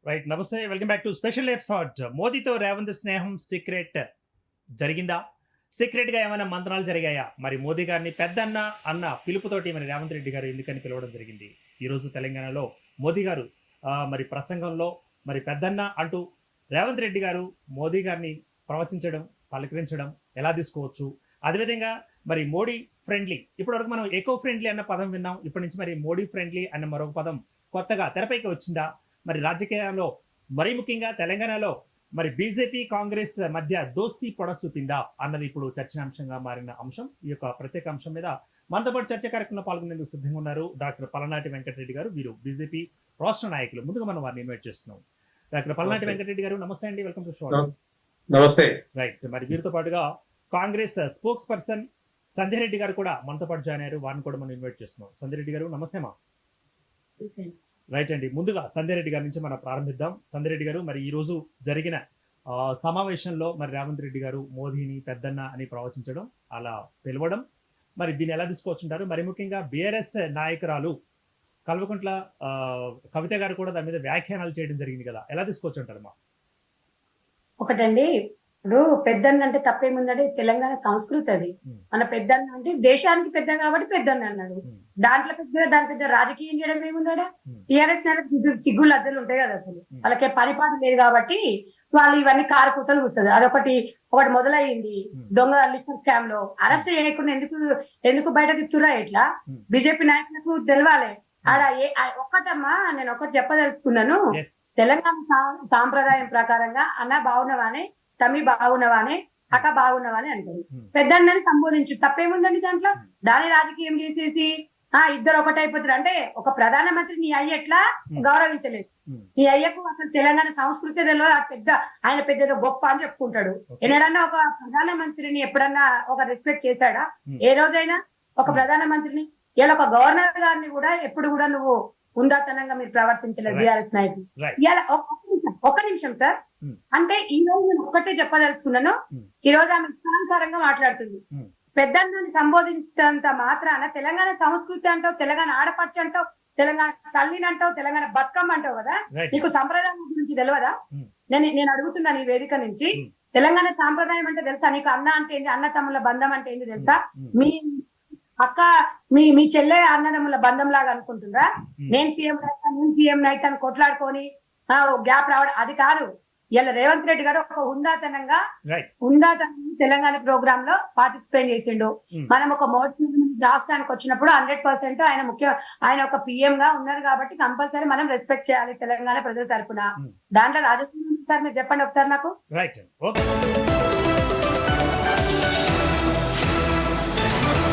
Right. నమస్తే. Welcome back to special episode. మోదీతో రేవంత్ స్నేహం సీక్రెట్ జరిగిందా? సీక్రెట్‌గా ఏమైనా మంత్రాలు జరిగాయా? మరి మోదీ గారిని పెద్దన్న, అన్న పిలుపుతోటి మరి రేవంత్ రెడ్డి గారు ఎందుకని పిలవడం జరిగింది? ఈరోజు తెలంగాణలో మోదీ గారు మరి ప్రసంగంలో మరి పెద్దన్న అంటూ రేవంత్ రెడ్డి గారు మోదీ గారిని ప్రవచించడం, పలకరించడం ఎలా తీసుకోవచ్చు? అదేవిధంగా మరి మోడీ ఫ్రెండ్లీ, ఇప్పటివరకు మనం ఎకో ఫ్రెండ్లీ అన్న పదం విన్నాం. ఇప్పటి నుంచి మరి మోడీ ఫ్రెండ్లీ అన్న మరొక పదం కొత్తగా తెరపైకి వచ్చిందా? మరి రాజకీయాల్లో మరీ ముఖ్యంగా తెలంగాణలో మరి బీజేపీ కాంగ్రెస్ మధ్య దోస్తీ పొడసూపిందా అన్నది ఇప్పుడు చర్చనాంశంగా మారిన అంశం. ఈ యొక్క ప్రత్యేక అంశం మీద మనతో పాటు చర్చ కార్యక్రమంలో పాల్గొనేందుకు సిద్ధంగా ఉన్నారు డాక్టర్ పలనాటి వెంకటరెడ్డి గారు. వీరు బీజేపీ రాష్ట్ర నాయకులు. ముందుగా మనం వారిని ఇన్వైట్ చేస్తున్నాం. డాక్టర్ పలనాటి వెంకటరెడ్డి గారు, నమస్తే అండి. Welcome to show. నమస్తే. రైట్. మరి వీరితో పాటుగా కాంగ్రెస్ స్పోక్స్ పర్సన్ సంధ్య రెడ్డి గారు కూడా మనతో పాటు జాయిన్ అయ్యారు. వారిని కూడా మనం ఇన్వైట్ చేస్తున్నాం. సంధ్య రెడ్డి గారు, నమస్తే మా. రైట్ అండి. ముందుగా సంధ్యారెడ్డి గారి నుంచి మనం ప్రారంభిద్దాం. సంధ్యారెడ్డి గారు, మరి ఈ రోజు జరిగిన సమావేశంలో మరి రేవంత్ రెడ్డి గారు మోదీని పెద్దన్న అని ప్రవచించడం, అలా పిలవడం, మరి దీన్ని ఎలా తీసుకోవచ్చుంటారు? మరి ముఖ్యంగా బీఆర్ఎస్ నాయకురాలు కల్వకుంట్ల కవిత గారు కూడా దాని మీద వ్యాఖ్యానాలు చేయడం జరిగింది కదా, ఎలా తీసుకోవచ్చుంటారు మా? ఒకటండి, ఇప్పుడు పెద్దన్న అంటే తప్పేముందంటే తెలంగాణ సంస్కృతి అది. మన పెద్దన్న అంటే దేశానికి పెద్ద కాబట్టి పెద్దన్న అన్నాడు. దాంట్లో దాని పెద్ద రాజకీయం చేయడం ఏముందా? టీఆర్ఎస్ సిగ్గులు అద్దెలు ఉంటాయి కదా, అసలు వాళ్ళకి పరిపాలన లేదు కాబట్టి వాళ్ళు ఇవన్నీ కారకూతలు కూర్చోదు. అదొకటి మొదలయ్యింది. దొంగ లిక్కర్ స్కామ్ లో అరెస్ట్ చేయకుండా ఎందుకు బయటకు ఇస్తురా? ఇట్లా బీజేపీ నాయకులకు తెలవాలి. ఆడ ఒక్కటమ్మా, నేను ఒకటి చెప్పదలుచుకున్నాను. తెలంగాణ సాంప్రదాయం ప్రకారంగా అన్న బాగున్నవానే, తమ్మి బాగున్నవానే, అక్క బాగున్నవానే అంటారు. పెద్దన్నని సంబోధించు, తప్పేముందండి దాంట్లో? దాని రాజకీయం చేసేసి ఇద్దరు ఒకటైపోతారు. అంటే ఒక ప్రధానమంత్రి నీ అయ్య ఎట్లా గౌరవించలేదు, నీ అయ్యకు అసలు తెలంగాణ సంస్కృతి పెద్ద ఆయన పెద్ద గొప్ప అని చెప్పుకుంటాడు. ఎన్నడన్నా ఒక ప్రధానమంత్రిని ఎప్పుడన్నా ఒక రెస్పెక్ట్ చేశాడా? ఏ రోజైనా ఒక ప్రధానమంత్రిని? ఇలా ఒక గవర్నర్ గారిని కూడా ఎప్పుడు కూడా నువ్వు ఉందాతనంగా మీరు ప్రవర్తించలేదు బీఆర్ఎస్ నాయకులు. ఇలా ఒక్క నిమిషం సార్. అంటే ఈ రోజు నేను ఒక్కటే చెప్పదలుచుకున్నాను. ఈ రోజు ఆమె ఇష్టానుసారంగా మాట్లాడుతుంది. పెద్దన్నని సంబోధించినంత మాత్రాన తెలంగాణ సంస్కృతి అంటావు, తెలంగాణ ఆడపడుచు అంటావు, తెలంగాణ తల్లిని అంటావు, తెలంగాణ బతుకమ్మ అంటావు కదా, నీకు సంప్రదాయం గురించి తెలియదా? నేను అడుగుతున్నాను ఈ వేదిక నుంచి. తెలంగాణ సాంప్రదాయం అంటే తెలుసా నీకు? అన్న అంటే ఏంటి? అన్న తమ్ముల బంధం అంటే ఏంటి తెలుసా? మీ అక్క మీ చెల్లె అన్నదమ్ముల బంధం లాగా అనుకుంటుందా? నేను సీఎం నైతా, నేను సీఎం నైతా అని కొట్లాడుకొని గ్యాప్ రావడం అది కాదు. ఇలా రేవంత్ రెడ్డి గారు ఒక హుందాతనంగా తెలంగాణ ప్రోగ్రామ్ లో పార్టిసిపేట్ చేసిండు. మనం ఒక మోడీ రాష్ట్రానికి వచ్చినప్పుడు 100% ఆయన ఒక పిఎం గా ఉన్నారు కాబట్టి కంపల్సరీ మనం రెస్పెక్ట్ చేయాలి తెలంగాణ ప్రజల తరఫున. దాంట్లో రాజకీయం సార్ మీరు చెప్పండి ఒకసారి నాకు.